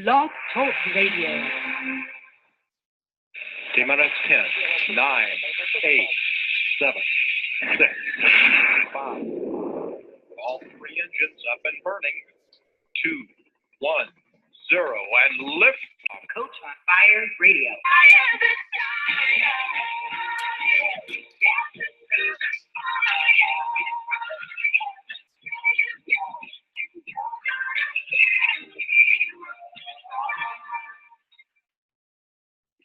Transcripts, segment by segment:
Blog Talk Radio. T-minus 10, 9, 8, 7, 6, 5. All three engines up and burning. 2, 1, 0, and lift. Coach on Fire Radio.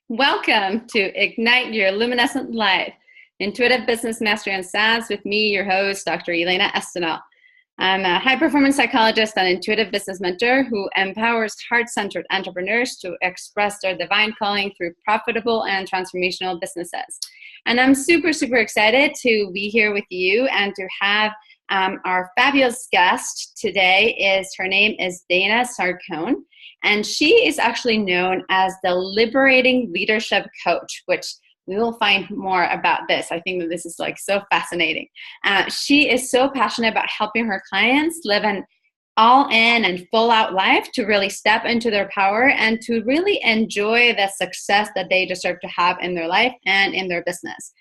Welcome to Ignite Your Luminescent Life, Intuitive Business Mastery and SaaS with me, your host, Dr. Elena Estanol. I'm a high-performance psychologist and intuitive business mentor who empowers heart-centered entrepreneurs to express their divine calling through profitable and transformational businesses. And I'm super, super excited to be here with you and to have our fabulous guest today. Her name is Elena Zarcone. And she is actually known as the Liberating Leadership Coach, which we will find more about this. I think that this is like so fascinating. She is so passionate about helping her clients live an all-in and full-out life to really step into their power and to really enjoy the success that they deserve to have in their life and in their business.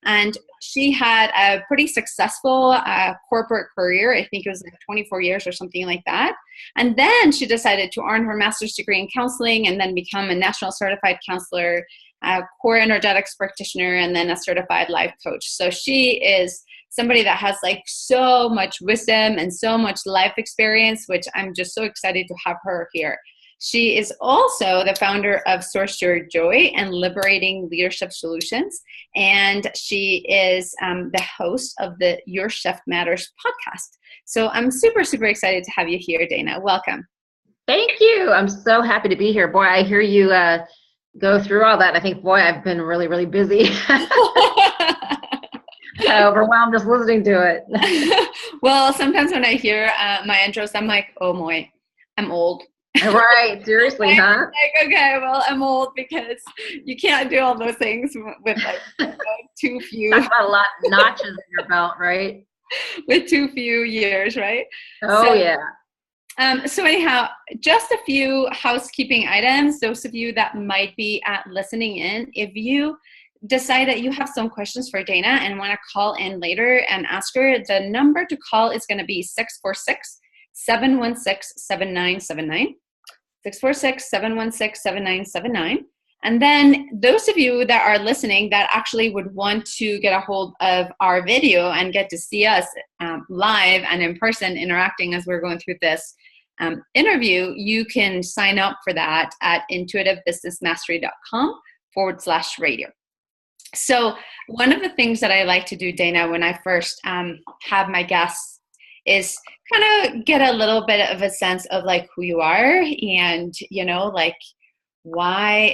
And she had a pretty successful corporate career. I think it was like 24 years or something like that. And then she decided to earn her master's degree in counseling and then become a national certified counselor, a core energetics practitioner, and then a certified life coach. So she is somebody that has like so much wisdom and so much life experience, which I'm just so excited to have her here. She is also the founder of Source Your Joy and Liberating Leadership Solutions. And she is the host of the Your Shift Matters podcast. So I'm super, super excited to have you here, Dana. Welcome. Thank you. I'm so happy to be here. Boy, I hear you go through all that. I think, boy, I've been really, really busy. Overwhelmed just listening to it. Well, sometimes when I hear my intros, I'm like, oh boy, I'm old. Right, seriously, huh? Like, okay, well, I'm old because you can't do all those things with like too few. Talk about a lot of notches in your belt, right? With too few years, right? Oh, so, yeah. So anyhow, just a few housekeeping items. Those of you that might be listening in, if you decide that you have some questions for Dana and want to call in later and ask her, the number to call is going to be 646-716-7979. 646-716-7979. And then those of you that are listening that actually would want to get a hold of our video and get to see us live and in person interacting as we're going through this interview, you can sign up for that at intuitivebusinessmastery.com/radio. So one of the things that I like to do, Dana, when I first have my guests is kind of get a little bit of a sense of like who you are and, you know, like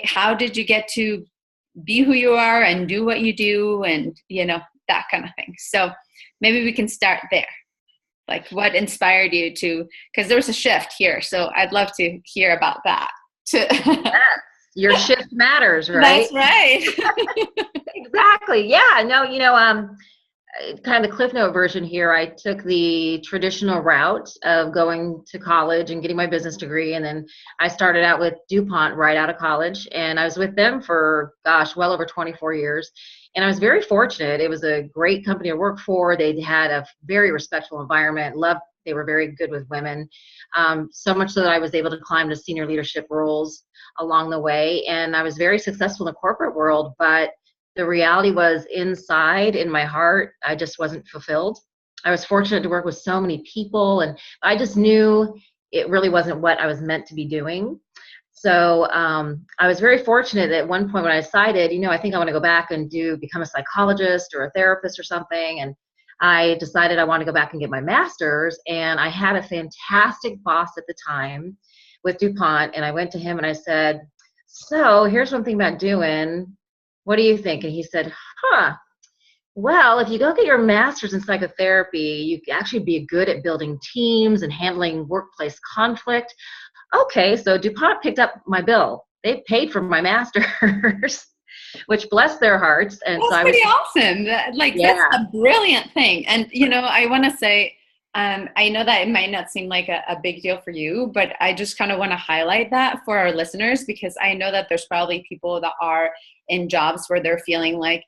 how did you get to be who you are and do what you do and, you know, that kind of thing. So maybe we can start there. Like what inspired you to, because there was a shift here. So I'd love to hear about that. Yes. Your shift matters, right? That's right. Exactly. Yeah. No, you know, kind of the Cliff Note version here, I took the traditional route of going to college and getting my business degree. And then I started out with DuPont right out of college. And I was with them for, well over 24 years. And I was very fortunate. It was a great company to work for. They had a very respectful environment. They were very good with women. So much so that I was able to climb to senior leadership roles along the way. And I was very successful in the corporate world, but the reality was inside in my heart, I just wasn't fulfilled. I was fortunate to work with so many people, and I just knew it really wasn't what I was meant to be doing. So I was very fortunate at one point when I decided, you know, I think I want to go back and become a psychologist or a therapist or something. And I decided I want to go back and get my master's. And I had a fantastic boss at the time with DuPont. And I went to him and I said, so here's one thing about doing. What do you think? And he said, well, if you go get your master's in psychotherapy, you actually be good at building teams and handling workplace conflict. Okay, so DuPont picked up my bill. They paid for my master's, which bless their hearts. And that's so pretty awesome. That's a brilliant thing. And, you know, I want to say, I know that it might not seem like a big deal for you, but I just kind of want to highlight that for our listeners, because I know that there's probably people that are in jobs where they're feeling like,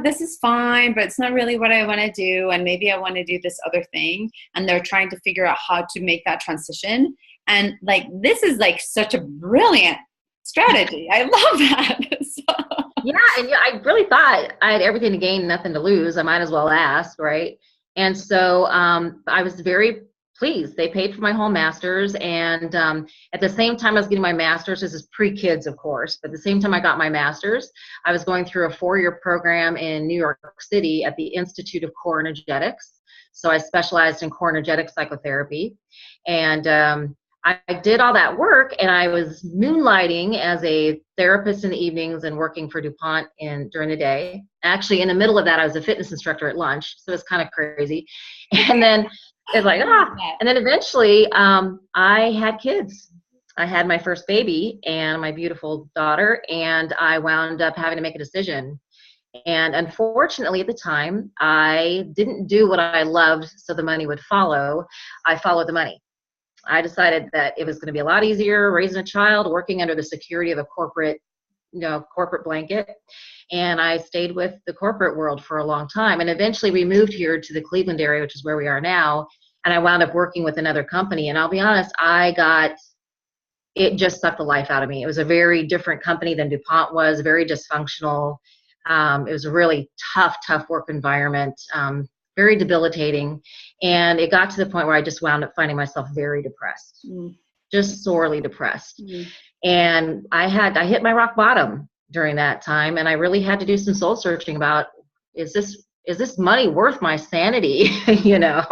this is fine, but it's not really what I want to do. And maybe I want to do this other thing. And they're trying to figure out how to make that transition. And like, this is like such a brilliant strategy. I love that. Yeah, and I really thought I had everything to gain, nothing to lose. I might as well ask, right? And so I was very pleased. They paid for my whole master's, and at the same time I was getting my master's, this is pre-kids, of course, but at the same time I got my master's, I was going through a 4-year program in New York City at the Institute of Core Energetics. So I specialized in core energetic psychotherapy, and I did all that work, and I was moonlighting as a therapist in the evenings and working for DuPont during the day. Actually, in the middle of that, I was a fitness instructor at lunch, so it's kind of crazy. And then it's like, and then eventually I had kids. I had my first baby and my beautiful daughter, and I wound up having to make a decision. And unfortunately, at the time, I didn't do what I loved so the money would follow. I followed the money. I decided that it was going to be a lot easier raising a child, working under the security of a corporate blanket. And I stayed with the corporate world for a long time. And eventually we moved here to the Cleveland area, which is where we are now. And I wound up working with another company. And I'll be honest, it just sucked the life out of me. It was a very different company than DuPont was, very dysfunctional. It was a really tough work environment. Very debilitating, and it got to the point where I just wound up finding myself very depressed, just sorely depressed. And I hit my rock bottom during that time, and I really had to do some soul searching about, is this money worth my sanity? Yeah.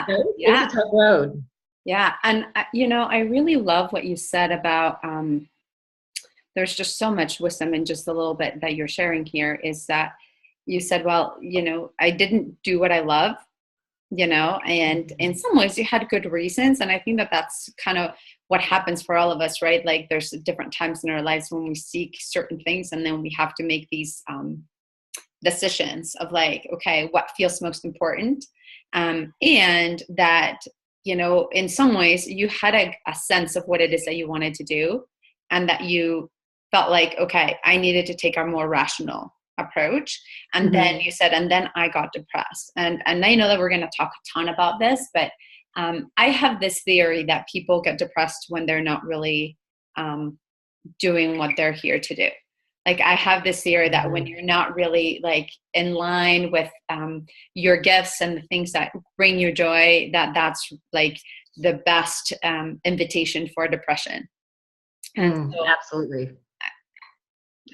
It was a tough road. Yeah, and I really love what you said about there's just so much wisdom in just a little bit that you're sharing here, is that you said, well, I didn't do what I love, and in some ways you had good reasons. And I think that that's kind of what happens for all of us, right? Like there's different times in our lives when we seek certain things, and then we have to make these decisions of like, okay, what feels most important? And that, in some ways you had a sense of what it is that you wanted to do, and that you felt like, okay, I needed to take a more rational approach. And then you said, and then I got depressed. And I know that we're going to talk a ton about this, but I have this theory that people get depressed when they're not really doing what they're here to do. Like I have this theory that when you're not really like in line with your gifts and the things that bring you joy, that's like the best invitation for depression. And so,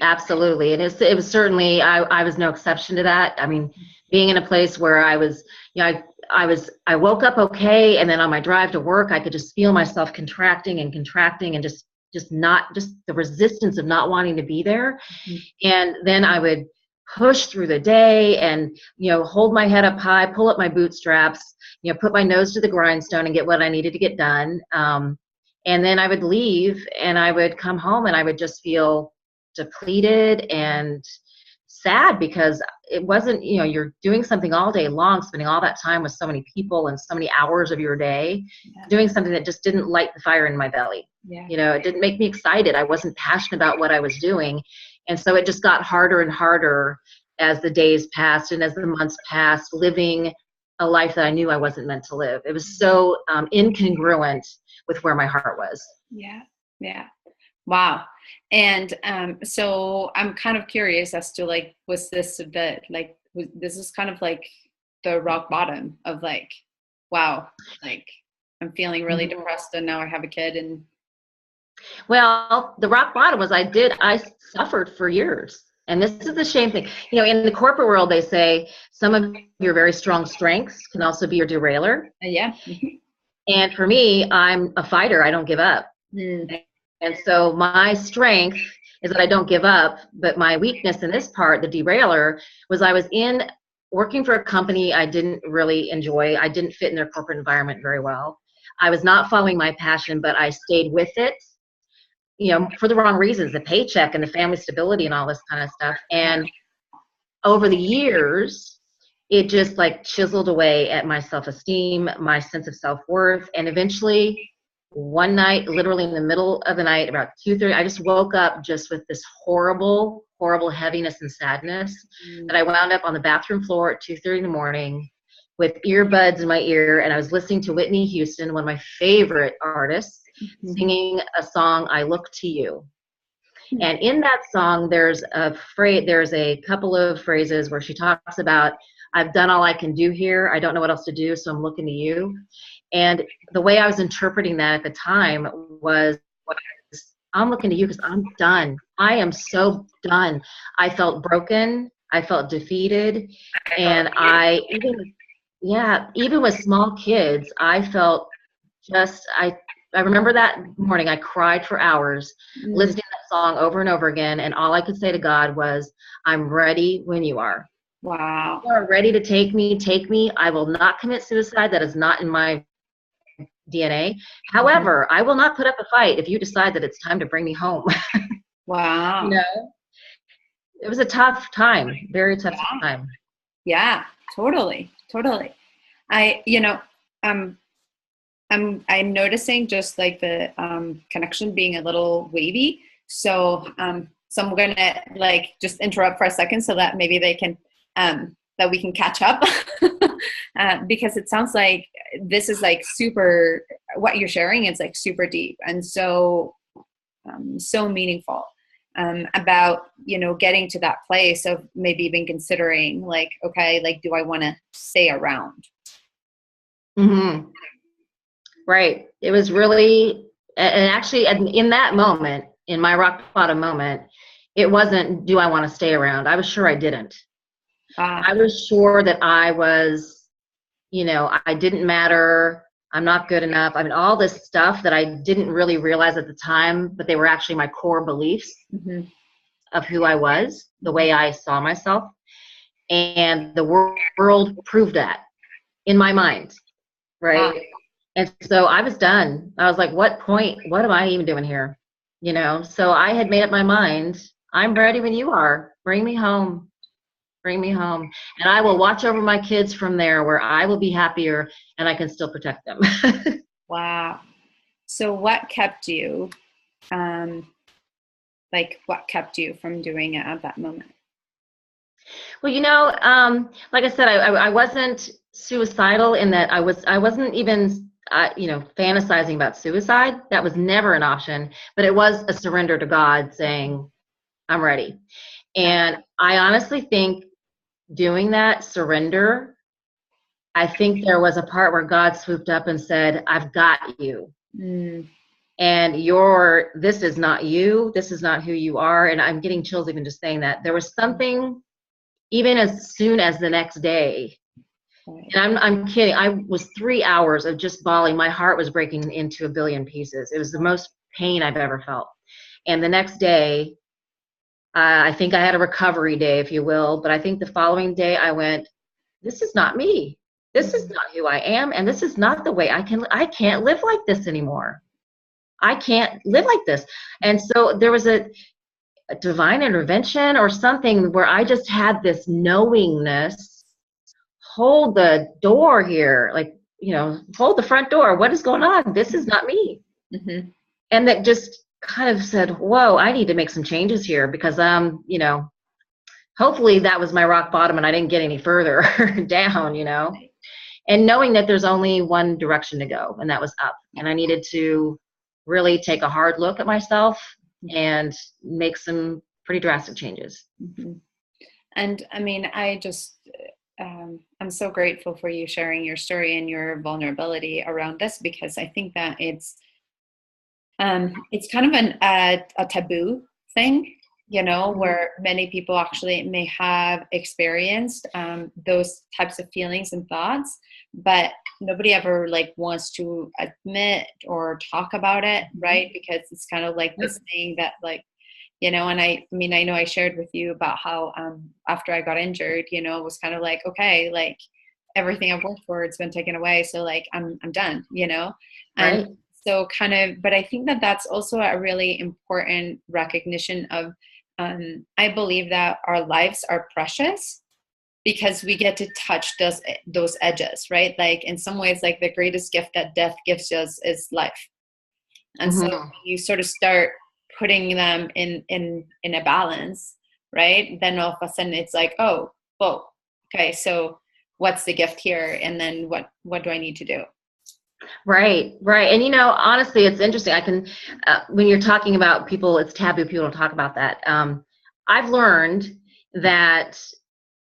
Absolutely. And it was certainly, I was no exception to that. I mean, being in a place where I was, I woke up okay. And then on my drive to work, I could just feel myself contracting and just the resistance of not wanting to be there. And then I would push through the day and, hold my head up high, pull up my bootstraps, put my nose to the grindstone and get what I needed to get done. And then I would leave and I would come home and I would just feel depleted and sad, because it wasn't, you're doing something all day long, spending all that time with so many people and so many hours of your day, doing something that just didn't light the fire in my belly. It didn't make me excited. I wasn't passionate about what I was doing. And so it just got harder and harder as the days passed and as the months passed, living a life that I knew I wasn't meant to live. It was so incongruent with where my heart was. Yeah. Wow. And so I'm kind of curious as to like, was this this is kind of like the rock bottom of like, wow, like I'm feeling really depressed and now I have a kid. And well, the rock bottom was I suffered for years. And this is the shame thing. In the corporate world, they say some of your very strong strengths can also be your derailer. And for me, I'm a fighter. I don't give up. And so my strength is that I don't give up, but my weakness in this part, the derailer, was I was working for a company I didn't really enjoy. I didn't fit in their corporate environment very well. I was not following my passion, but I stayed with it, for the wrong reasons, the paycheck and the family stability and all this kind of stuff. And over the years, it just like chiseled away at my self-esteem, my sense of self-worth. And eventually one night, literally in the middle of the night, about 2:30, I just woke up just with this horrible, horrible heaviness and sadness that I wound up on the bathroom floor at 2:30 in the morning with earbuds in my ear. And I was listening to Whitney Houston, one of my favorite artists, singing a song, I Look to You. And in that song, there's a couple of phrases where she talks about, I've done all I can do here. I don't know what else to do, so I'm looking to you. And the way I was interpreting that at the time was, I'm looking to you because I'm done. I am so done. I felt broken. I felt defeated. And even with small kids, I felt I remember that morning I cried for hours listening to that song over and over again. And all I could say to God was, I'm ready when you are. Wow. You are ready to take me, take me. I will not commit suicide. That is not in my DNA. However, I will not put up a fight if you decide that it's time to bring me home. Wow. You know, it was a tough time, very tough time. Yeah, totally. I'm noticing just like the connection being a little wavy. So I'm gonna like just interrupt for a second so that maybe they can that we can catch up because it sounds like this is like super, what you're sharing is like super deep and so meaningful about, getting to that place of maybe even considering like, okay, like, do I want to stay around? Mm-hmm. Right. It was really, and actually in that moment, in my rock bottom moment, it wasn't, do I want to stay around? I was sure I didn't. I was sure that I was, I didn't matter. I'm not good enough. I mean, all this stuff that I didn't really realize at the time, but they were actually my core beliefs of who I was, the way I saw myself. And the world proved that in my mind. Right. And so I was done. I was like, what am I even doing here? So I had made up my mind. I'm ready when you are. Bring me home. Bring me home. And I will watch over my kids from there where I will be happier and I can still protect them. Wow. So what kept you, what kept you from doing it at that moment? Well, like I said, I wasn't suicidal in that I wasn't even fantasizing about suicide. That was never an option, but it was a surrender to God saying, I'm ready. And I honestly think doing that surrender, I think there was a part where God swooped up and said, I've got you. And this is not you. This is not who you are. And I'm getting chills even just saying that. There was something, even as soon as the next day, and I'm kidding. I was 3 hours of just bawling. My heart was breaking into a billion pieces. It was the most pain I've ever felt. And the next day, I think I had a recovery day, if you will. But I think the following day I went, this is not me. This is not who I am. And this is not the way I can't live like this anymore. I can't live like this. And so there was a divine intervention or something where I just had this knowingness, hold the door here, like, hold the front door. What is going on? This is not me. And that just kind of said, whoa, I need to make some changes here because, hopefully that was my rock bottom and I didn't get any further down, and knowing that there's only one direction to go and that was up. And I needed to really take a hard look at myself and make some pretty drastic changes. And I mean, I just, I'm so grateful for you sharing your story and your vulnerability around this, because I think that it's kind of a taboo thing, where many people actually may have experienced those types of feelings and thoughts, but nobody ever wants to admit or talk about it, right? Because it's kind of like this thing that and I mean, I know I shared with you about how after I got injured, it was kind of like, okay, everything I've worked for, it's been taken away. So I'm done, and right. So kind of, but I think that that's also a really important recognition of, I believe that our lives are precious. because we get to touch those edges, right? Like in some ways, like the greatest gift that death gives us is life. And so you sort of start putting them in a balance, right? Then all of a sudden it's like, oh, whoa, okay, so what's the gift here? And then what do I need to do? Right. And, you know, honestly, it's interesting. I can, when you're talking about people, it's taboo. People don't talk about that. I've learned that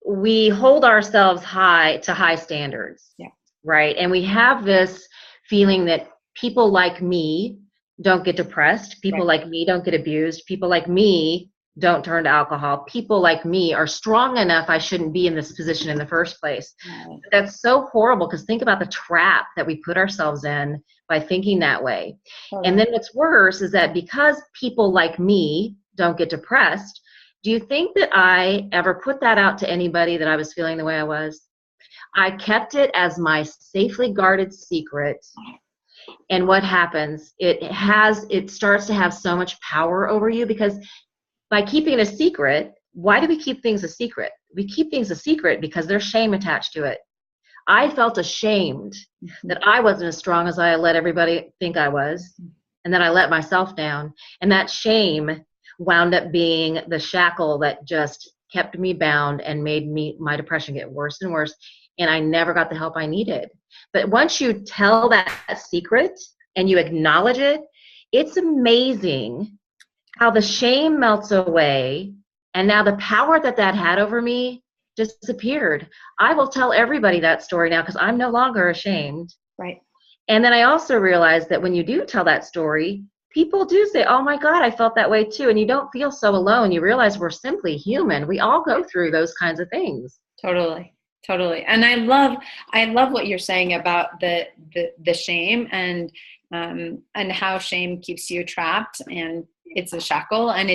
we hold ourselves to high standards. Yeah. Right. And we have this feeling that people like me don't get depressed. People like me don't get abused. People like me don't turn to alcohol. People like me are strong enough. I shouldn't be in this position in the first place. Right. That's so horrible, because think about the trap that we put ourselves in by thinking that way. And then what's worse is that because people like me don't get depressed, do you think that I ever put that out to anybody that I was feeling the way I was? I kept it as my safely guarded secret. And what happens? It starts to have so much power over you, because by keeping it a secret, why do we keep things a secret? We keep things a secret because there's shame attached to it. I felt ashamed that I wasn't as strong as I let everybody think I was, and then I let myself down. And that shame wound up being the shackle that just kept me bound and made my depression get worse and worse. And I never got the help I needed. But once you tell that secret and you acknowledge it, it's amazing how the shame melts away, and now the power that had over me disappeared. I will tell everybody that story now because I'm no longer ashamed. Right. And then I also realized that when you do tell that story, people do say, oh my God, I felt that way too. And you don't feel so alone. You realize we're simply human. We all go through those kinds of things. Totally. And I love what you're saying about the shame and how shame keeps you trapped, and it's a shackle. And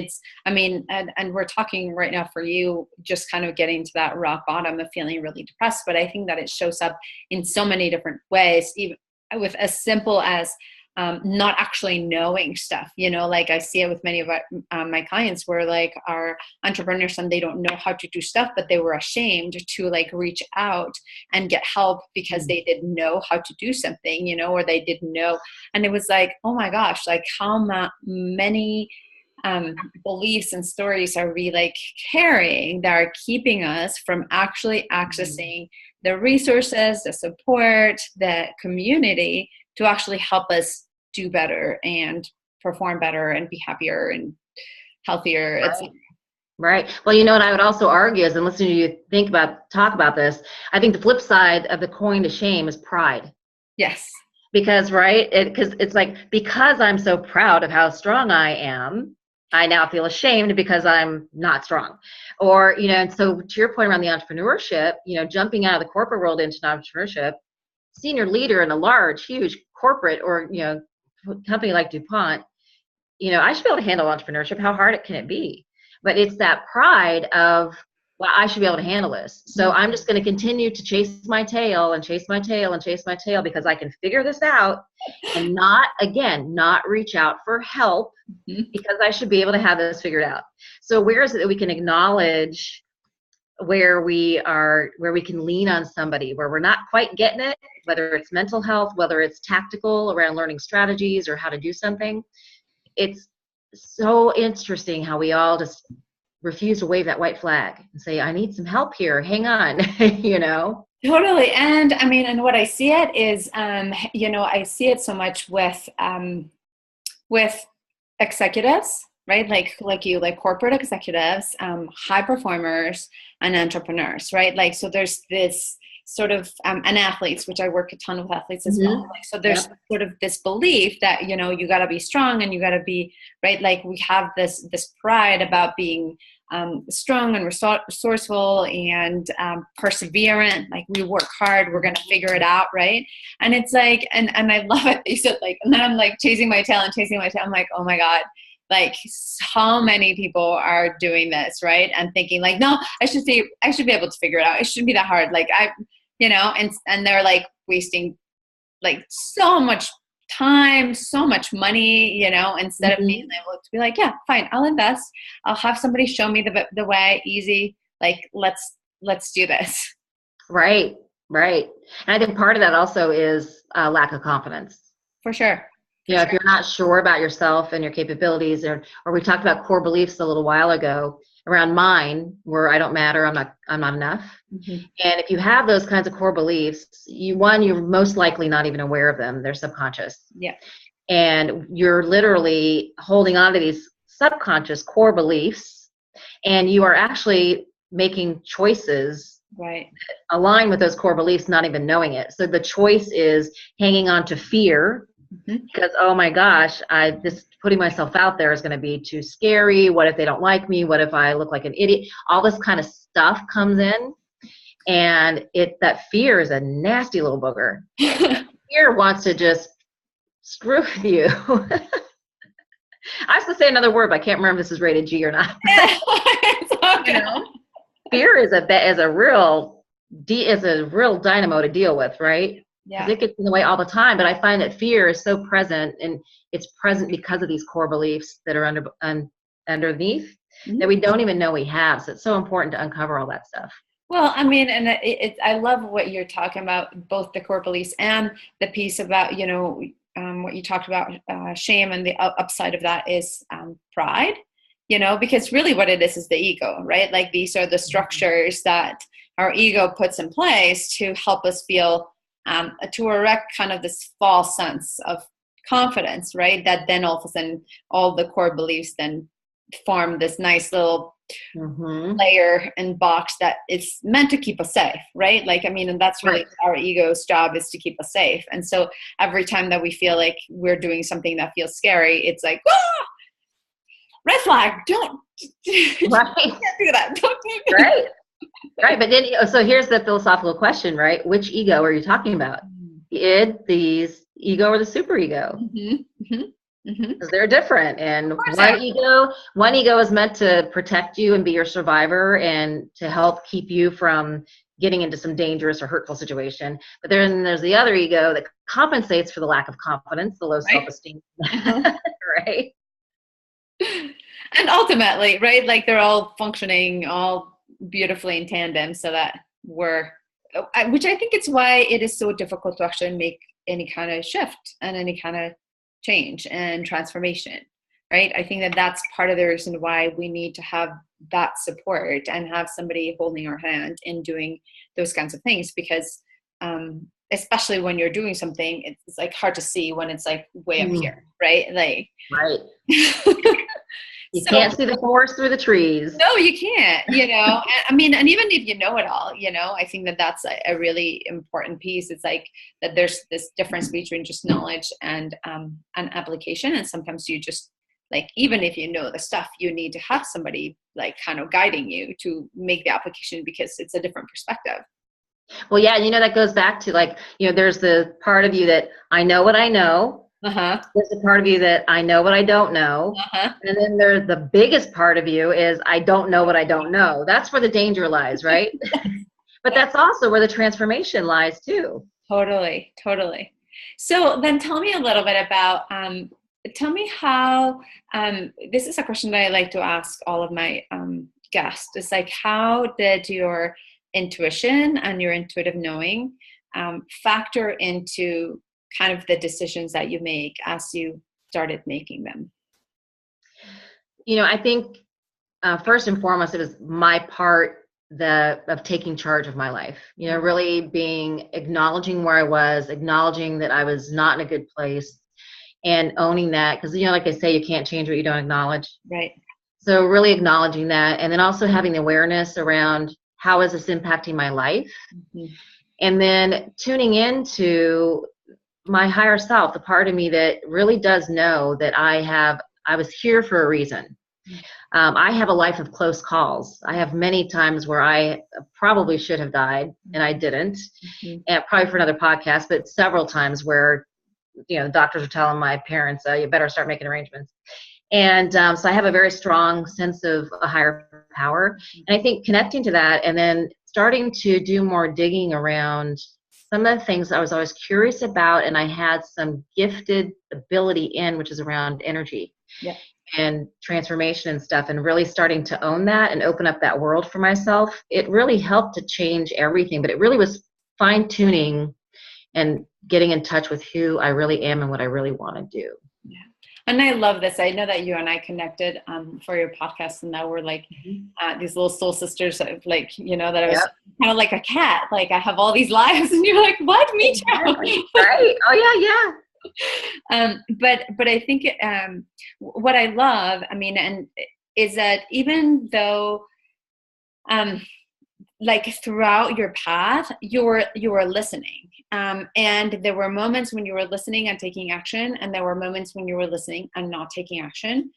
and we're talking right now for you, just kind of getting to that rock bottom of feeling really depressed. But I think that it shows up in so many different ways, even with as simple as not actually knowing stuff, like I see it with many of my clients where like are entrepreneurs and they don't know how to do stuff, but they were ashamed to like reach out and get help because they didn't know how to do something, or they didn't know. And it was like, oh my gosh, like how many beliefs and stories are we like carrying that are keeping us from actually accessing the resources, the support, the community to actually help us do better and perform better and be happier and healthier. Right. Well, you know what I would also argue is, and listening to you talk about this, I think the flip side of the coin to shame is pride. Yes. Because, because it's like, because I'm so proud of how strong I am, I now feel ashamed because I'm not strong. Or, and so to your point around the entrepreneurship, jumping out of the corporate world into entrepreneurship, senior leader in a large, huge corporate or, company like DuPont, I should be able to handle entrepreneurship. How hard can it be? But it's that pride of, well, I should be able to handle this. So I'm just going to continue to chase my tail and chase my tail and chase my tail because I can figure this out and not reach out for help because I should be able to have this figured out. So where is it that we can acknowledge where we can lean on somebody, where we're not quite getting it, whether it's mental health, whether it's tactical around learning strategies or how to do something. It's so interesting how we all just refuse to wave that white flag and say, I need some help here. Hang on, Totally. And and what I see it is, I see it so much with executives, right? Like corporate executives, high performers and entrepreneurs, right? Like, so there's this sort of, and athletes, which I work a ton with athletes as well. Like, so there's sort of this belief that, you gotta be strong and you gotta be, right? Like we have this pride about being strong and resourceful and perseverant. Like we work hard, we're going to figure it out. Right. And it's like, and I love it. They said like, and then I'm like chasing my tail. I'm like, oh my God, like so many people are doing this. Right. And thinking like, no, I should be able to figure it out. It shouldn't be that hard. Like and they're like wasting like so much time, so much money, instead of being able to be like, yeah, fine, I'll invest. I'll have somebody show me the way, easy. Like, let's let's do this. Right. And I think part of that also is lack of confidence. For sure. If you're not sure about yourself and your capabilities, or we talked about core beliefs a little while ago around mine, where I don't matter, I'm not enough. Mm-hmm. And if you have those kinds of core beliefs, you're most likely not even aware of them. They're subconscious. Yeah. And you're literally holding on to these subconscious core beliefs, and you are actually making choices right that align with those core beliefs, not even knowing it. So the choice is hanging on to fear, because, oh my gosh, this putting myself out there is going to be too scary. What if they don't like me? What if I look like an idiot? All this kind of stuff comes in, and that fear is a nasty little booger. Fear wants to just screw with you. I was to say another word, but I can't remember if this is rated G or not. Fear is a real dynamo to deal with, right? Yeah. It gets in the way all the time. But I find that fear is so present, and it's present because of these core beliefs that are underneath that we don't even know we have. So it's so important to uncover all that stuff. Well, I mean, and I love what you're talking about, both the core beliefs and the piece about, what you talked about, shame, and the upside of that is pride, because really what it is the ego, right? Like these are the structures that our ego puts in place to help us feel, to erect kind of this false sense of confidence, right? That then all of a sudden, all the core beliefs then form this nice little layer and box that is meant to keep us safe, right? Like, I mean, and that's really our ego's job, is to keep us safe. And so every time that we feel like we're doing something that feels scary, it's like, red flag, don't do that. Don't do that. Right. But then, so here's the philosophical question, right? Which ego are you talking about? The ego or the superego? Because they're different, and one ego is meant to protect you and be your survivor and to help keep you from getting into some dangerous or hurtful situation. But then there's the other ego that compensates for the lack of confidence, the low self-esteem. Right. And ultimately, right, like they're all functioning all beautifully in tandem, so that which I think it's why it is so difficult to actually make any kind of shift and any kind of change and transformation, right? I think that that's part of the reason why we need to have that support and have somebody holding our hand in doing those kinds of things, because especially when you're doing something, it's like hard to see when it's like way up here, right? Like, you can't see the forest through the trees. No, you can't, I mean, and even if you know it all, I think that that's a really important piece. It's like that there's this difference between just knowledge and an application. And sometimes you just, like, even if you know the stuff, you need to have somebody like kind of guiding you to make the application, because it's a different perspective. Well, yeah, that goes back to, like, there's the part of you that I know what I know. There's a part of you that I know what I don't know. And then there's the biggest part of you is I don't know what I don't know. That's where the danger lies, right? But that's also where the transformation lies too. Totally. So then tell me a little bit about, tell me how, this is a question that I like to ask all of my guests. It's like, how did your intuition and your intuitive knowing factor into kind of the decisions that you make as you started making them? I think first and foremost, it was my part of taking charge of my life, really acknowledging where I was, acknowledging that I was not in a good place, and owning that, because, like I say, you can't change what you don't acknowledge. Right. So really acknowledging that, and then also having the awareness around how is this impacting my life, and then tuning into my higher self, the part of me that really does know that I was here for a reason. I have a life of close calls. I have many times where I probably should have died and I didn't, and probably for another podcast, but several times where, the doctors are telling my parents, you better start making arrangements. And so I have a very strong sense of a higher power. And I think connecting to that, and then starting to do more digging around some of the things I was always curious about, and I had some gifted ability in, which is around energy. Yeah. and transformation and stuff, and really starting to own that and open up that world for myself, it really helped to change everything. But it really was fine tuning and getting in touch with who I really am and what I really want to do. Yeah. And I love this. I know that you and I connected for your podcast, and now we're like these little soul sisters, like, that I was kind of like a cat. Like, I have all these lives, and you're like, what? Me too. Right. Oh, yeah. But I think what I love, and is that even though, like throughout your path, you were listening, and there were moments when you were listening and taking action, and there were moments when you were listening and not taking action.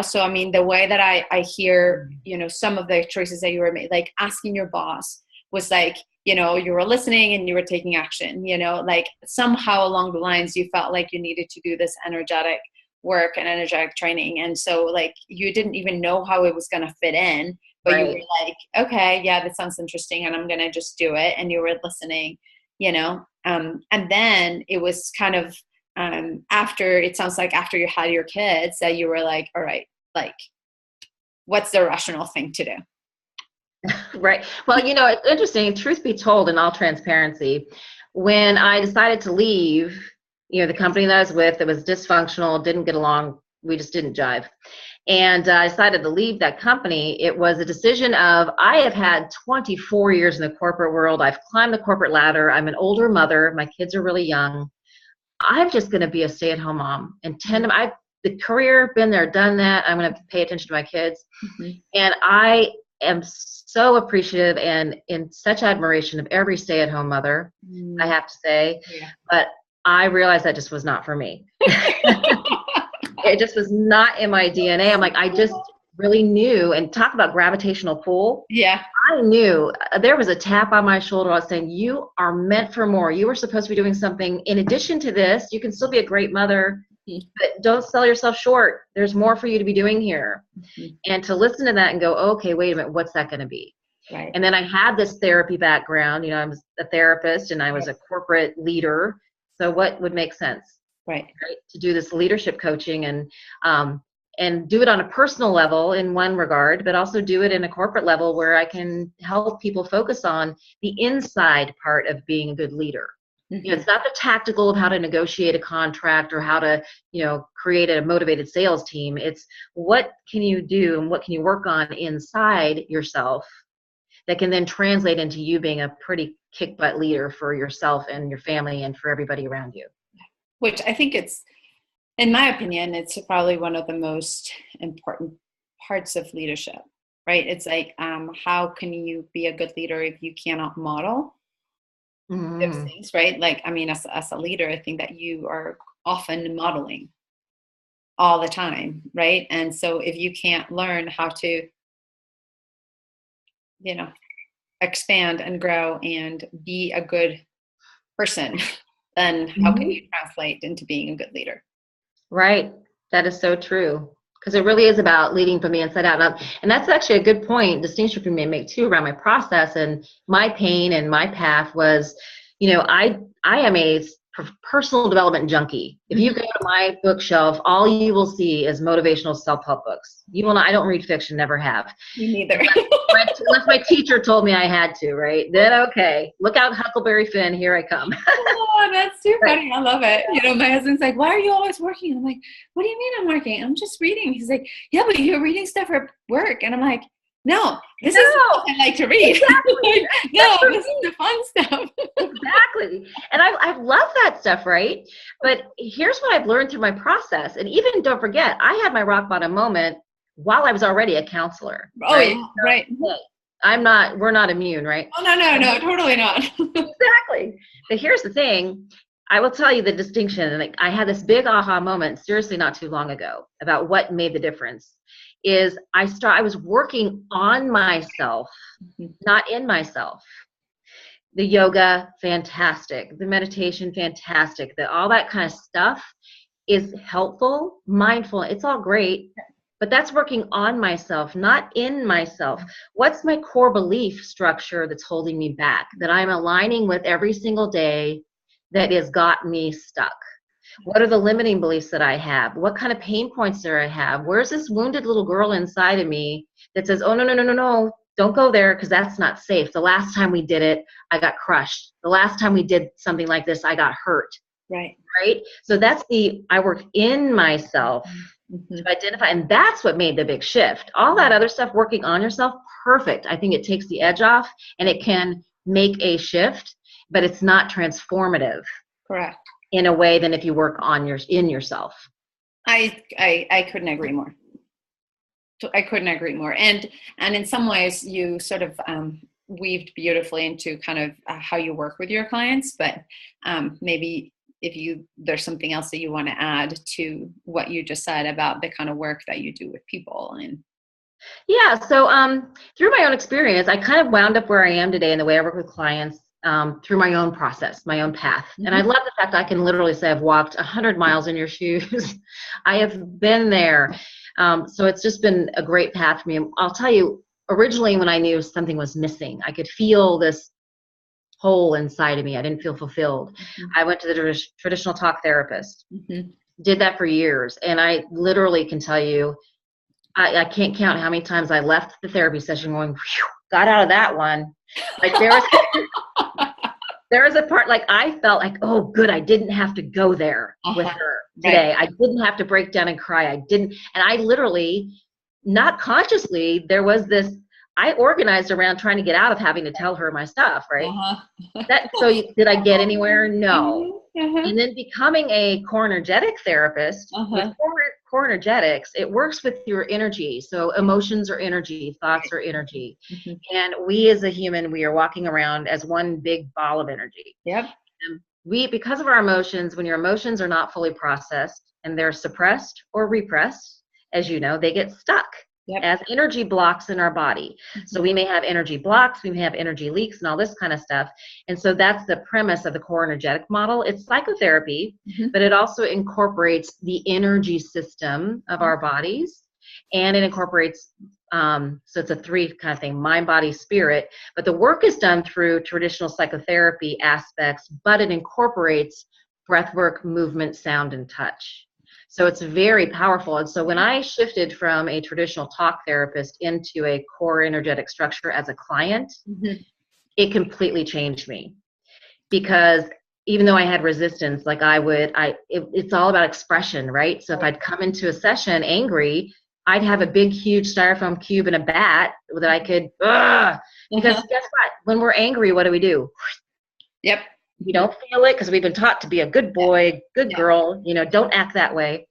So the way that I hear, some of the choices that you were made, like asking your boss, was like, you were listening and you were taking action. Like somehow along the lines you felt like you needed to do this energetic work and energetic training, and so like you didn't even know how it was going to fit in. But you were like, okay, yeah, that sounds interesting, and I'm going to just do it. And you were listening, and then it was kind of after you had your kids that you were like, all right, like, what's the rational thing to do? Right. Well, it's interesting. Truth be told, in all transparency, when I decided to leave, the company that I was with, that was dysfunctional, didn't get along, we just didn't jive. And I decided to leave that company. It was a decision of, I have had 24 years in the corporate world. I've climbed the corporate ladder. I'm an older mother. My kids are really young. I'm just going to be a stay-at-home mom and I've the career, been there, done that. I'm going to pay attention to my kids. And I am so appreciative and in such admiration of every stay-at-home mother, I have to say. But I realized that just was not for me. It just was not in my DNA. I'm like, I just really knew, and talk about gravitational pull. Yeah. I knew there was a tap on my shoulder. I was saying, you are meant for more. You were supposed to be doing something in addition to this. You can still be a great mother, but don't sell yourself short. There's more for you to be doing here. And to listen to that and go, okay, wait a minute, what's that going to be? Right. And then I had this therapy background. I was a therapist and I was a corporate leader. So what would make sense? Right, to do this leadership coaching and do it on a personal level in one regard, but also do it in a corporate level where I can help people focus on the inside part of being a good leader. It's not the tactical of how to negotiate a contract or how to, create a motivated sales team. It's what can you do and what can you work on inside yourself that can then translate into you being a pretty kick-butt leader for yourself and your family and for everybody around you. Which I think in my opinion, it's probably one of the most important parts of leadership, right? It's like, how can you be a good leader if you cannot model those things, right? Like, as a leader, I think that you are often modeling all the time, right? And so if you can't learn how to, expand and grow and be a good person, then how can you translate into being a good leader? Right. That is so true. Because it really is about leading from the inside out. And that's actually a good distinction for me to make too around my process and my pain and my path was, I am a personal development junkie. If you go to my bookshelf, all you will see is motivational self-help books. You will not, I don't read fiction, never have. Me neither. Unless my teacher told me I had to, right? Then okay, look out, Huckleberry Finn, here I come. Oh, that's too funny. I love it. My husband's like, why are you always working? I'm like, what do you mean I'm working? I'm just reading. He's like, yeah, but you're reading stuff for work. And I'm like, no, this is what I like to read. Exactly. No, this is the fun stuff. Exactly. And I love that stuff, right? But here's what I've learned through my process. And even don't forget, I had my rock bottom moment while I was already a counselor. Oh, right? Yeah, right. We're not immune, right? Oh, no, totally not. Exactly. But here's the thing. I will tell you the distinction. And I had this big aha moment, seriously, not too long ago, about what made the difference. Is I was working on myself, not in myself. The yoga, fantastic. The meditation, fantastic. All that kind of stuff is helpful, mindful. It's all great, but that's working on myself, not in myself. What's my core belief structure that's holding me back, that I'm aligning with every single day that has got me stuck? What are the limiting beliefs that I have? What kind of pain points do I have? Where's this wounded little girl inside of me that says, oh, no, no, no, no, no, don't go there because that's not safe. The last time we did it, I got crushed. The last time we did something like this, I got hurt. Right. Right? So I worked in myself to identify, and that's what made the big shift. All that other stuff, working on yourself, perfect. I think it takes the edge off and it can make a shift, but it's not transformative. Correct. In a way than if you work on in yourself. I couldn't agree more. I couldn't agree more. And in some ways you sort of weaved beautifully into kind of how you work with your clients, but maybe if there's something else that you want to add to what you just said about the kind of work that you do with people. And yeah, so through my own experience, I kind of wound up where I am today in the way I work with clients through my own process, my own path. And I love the fact I can literally say I've walked 100 miles in your shoes. I have been there. So it's just been a great path for me. I'll tell you, originally when I knew something was missing, I could feel this hole inside of me. I didn't feel fulfilled. I went to the traditional talk therapist, did that for years. And I literally can tell you, I can't count how many times I left the therapy session going, got out of that one. Like there was a part like I felt like, oh, good, I didn't have to go there with her today. Right. I didn't have to break down and cry. And I literally, not consciously, there was this, I organized around trying to get out of having to tell her my stuff, right? Did I get anywhere? No. And then becoming a core energetic therapist, with core energetics, it works with your energy. So emotions are energy, thoughts are energy. And we as a human, we are walking around as one big ball of energy. Yep. And because of our emotions, when your emotions are not fully processed and they're suppressed or repressed, as you know, they get stuck. As energy blocks in our body. So we may have energy blocks, we may have energy leaks and all this kind of stuff. And so that's the premise of the core energetic model. It's psychotherapy, but it also incorporates the energy system of our bodies. And it incorporates, so it's a three kind of thing, mind, body, spirit. But the work is done through traditional psychotherapy aspects, but it incorporates breath work, movement, sound, and touch. So it's very powerful. And so when I shifted from a traditional talk therapist into a core energetic structure as a client, it completely changed me. Because even though I had resistance, like it's all about expression, right? So if I'd come into a session angry, I'd have a big, huge styrofoam cube and a bat that I could, because guess what? When we're angry, what do? Yep. We don't feel it because we've been taught to be a good boy, good girl, don't act that way.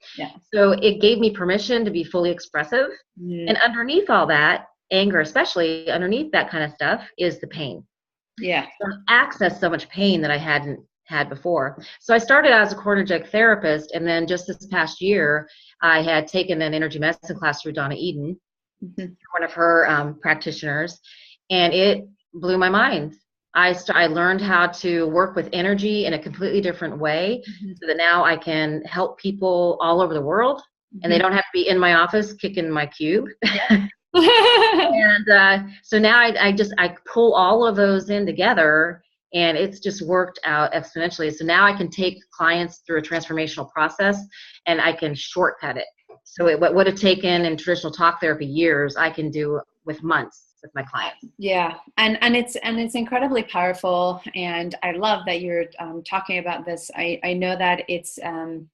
So it gave me permission to be fully expressive. And underneath all that, anger especially, underneath that kind of stuff is the pain. So I accessed so much pain that I hadn't had before. So I started as a core energetic therapist, and then just this past year, I had taken an energy medicine class through Donna Eden, one of her practitioners, and it blew my mind. I learned how to work with energy in a completely different way, so that now I can help people all over the world, and they don't have to be in my office kicking my cube. And so now I pull all of those in together, and it's just worked out exponentially. So now I can take clients through a transformational process, and I can shortcut it. So what would have taken in traditional talk therapy years, I can do with months with my clients. Yeah. And it's incredibly powerful. And I love that you're talking about this. I know that it's been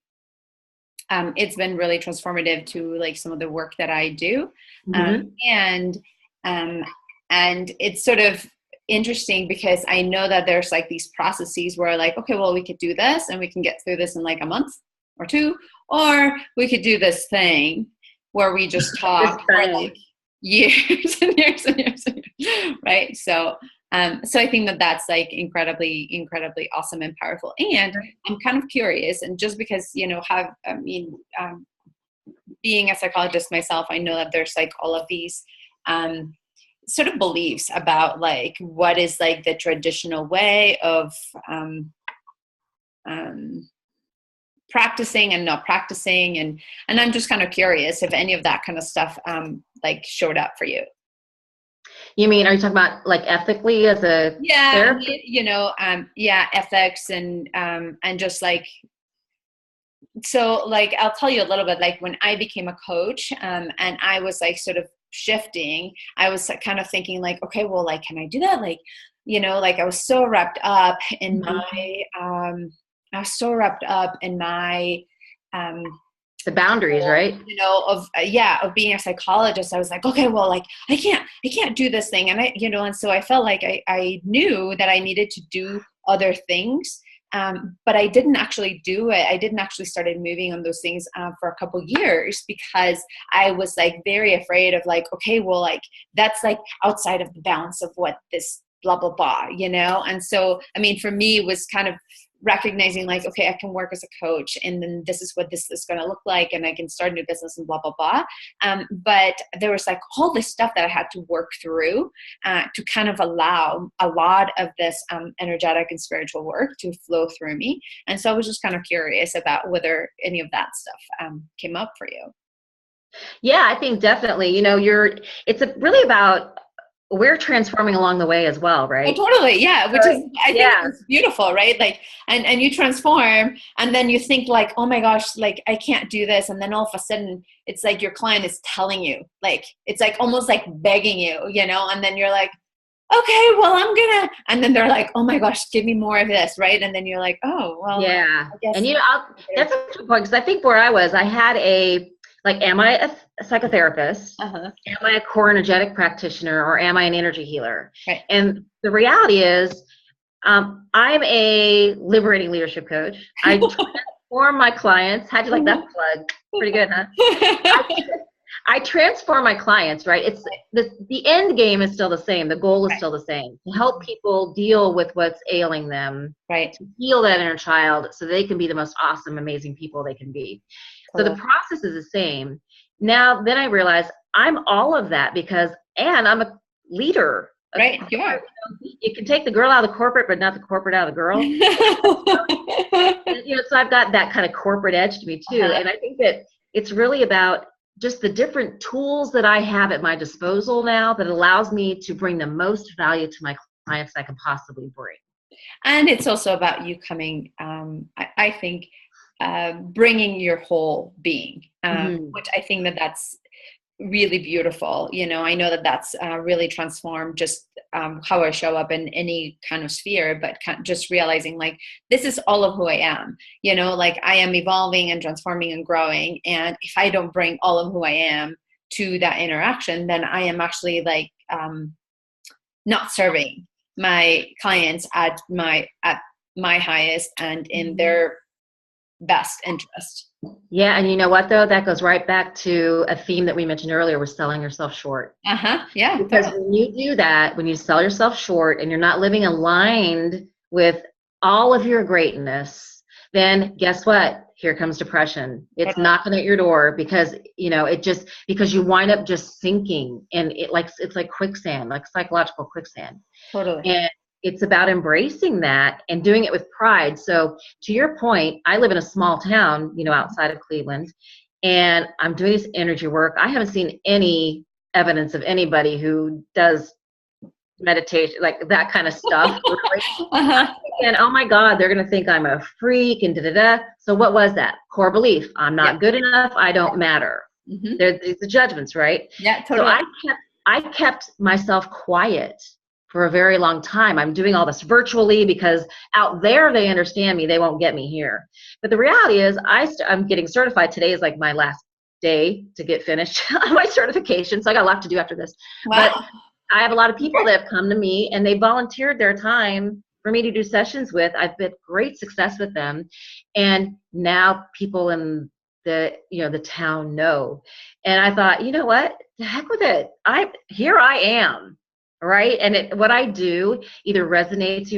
really transformative to like some of the work that I do. And it's sort of interesting because I know that there's like these processes where like, okay, well, we could do this and we can get through this in like a month or two, or we could do this thing where we just talk for like years and years and years, right? So I think that's like incredibly awesome and powerful. And I'm kind of curious, and just because, being a psychologist myself, I know that there's like all of these sort of beliefs about like what is like the traditional way of practicing and not practicing, and I'm just kind of curious if any of that kind of stuff like showed up for you. You mean, are you talking about like ethically as a therapist? Ethics and just like so like, I'll tell you a little bit, like when I became a coach, and I was like sort of shifting, I was kind of thinking like, okay, well, like, can I do that? Like, like I was so wrapped up in my, The boundaries, right? of being a psychologist. I was like, okay, well, like I can't do this thing. And and so I felt like I knew that I needed to do other things. But I didn't actually do it. I didn't actually started moving on those things for a couple years because I was like very afraid of like, okay, well, like that's like outside of the bounds of what this blah, blah, blah, And so, I mean, for me, it was kind of recognizing like, okay, I can work as a coach and then this is what this is going to look like and I can start a new business and blah, blah, blah. But there was like all this stuff that I had to work through to kind of allow a lot of this energetic and spiritual work to flow through me. And so I was just kind of curious about whether any of that stuff came up for you. Yeah, I think definitely, it's really about we're transforming along the way as well, right? Oh, totally. Yeah. Which is, I think it's beautiful, right? Like, and you transform and then you think like, oh my gosh, like I can't do this. And then all of a sudden it's like your client is telling you, like, it's like almost like begging you, and then you're like, okay, well, and then they're like, oh my gosh, give me more of this. Right. And then you're like, oh, well, yeah. And that's a good point. Cause I think where I had am I a psychotherapist? Uh-huh. Am I a core energetic practitioner or am I an energy healer? Right. And the reality is, I'm a liberating leadership coach. I transform my clients. How'd you like that plug? Pretty good, huh? I transform my clients, right? It's the end game is still the same. The goal is still the same. To help people deal with what's ailing them. Right. To heal that inner child so they can be the most awesome, amazing people they can be. So the process is the same. Now, then I realize I'm all of that and I'm a leader. Right, you are. You can take the girl out of the corporate, but not the corporate out of the girl. So I've got that kind of corporate edge to me too. Uh-huh. And I think that it's really about just the different tools that I have at my disposal now that allows me to bring the most value to my clients I can possibly bring. And it's also about you coming, I think, bringing your whole being, which I think that's really beautiful. I know that's really transformed just how I show up in any kind of sphere, but just realizing like, this is all of who I am, like I am evolving and transforming and growing. And if I don't bring all of who I am to that interaction, then I am actually like not serving my clients at my highest and in their best interest. Yeah. And you know what, though? That goes right back to a theme that we mentioned earlier. We're selling yourself short. Yeah. Because when you do that, when you sell yourself short and you're not living aligned with all of your greatness, then guess what? Here comes depression. It's knocking at your door because, because you wind up just sinking and it's like quicksand, like psychological quicksand. Totally. And it's about embracing that and doing it with pride. So to your point, I live in a small town, outside of Cleveland, and I'm doing this energy work. I haven't seen any evidence of anybody who does meditation, like that kind of stuff. Uh-huh. And oh my God, they're going to think I'm a freak and da-da-da. So what was that? Core belief. I'm not good enough. I don't matter. Mm-hmm. There's the judgments, right? Yeah, totally. So I kept myself quiet for a very long time. I'm doing all this virtually because out there they understand me. They won't get me here. But the reality is I'm getting certified. Today is like my last day to get finished on my certification. So I got a lot to do after this. Wow. But I have a lot of people that have come to me and they volunteered their time for me to do sessions with. I've had great success with them. And now people in the town know. And I thought, you know what? The heck with it. Here I am. Right. And what I do either resonates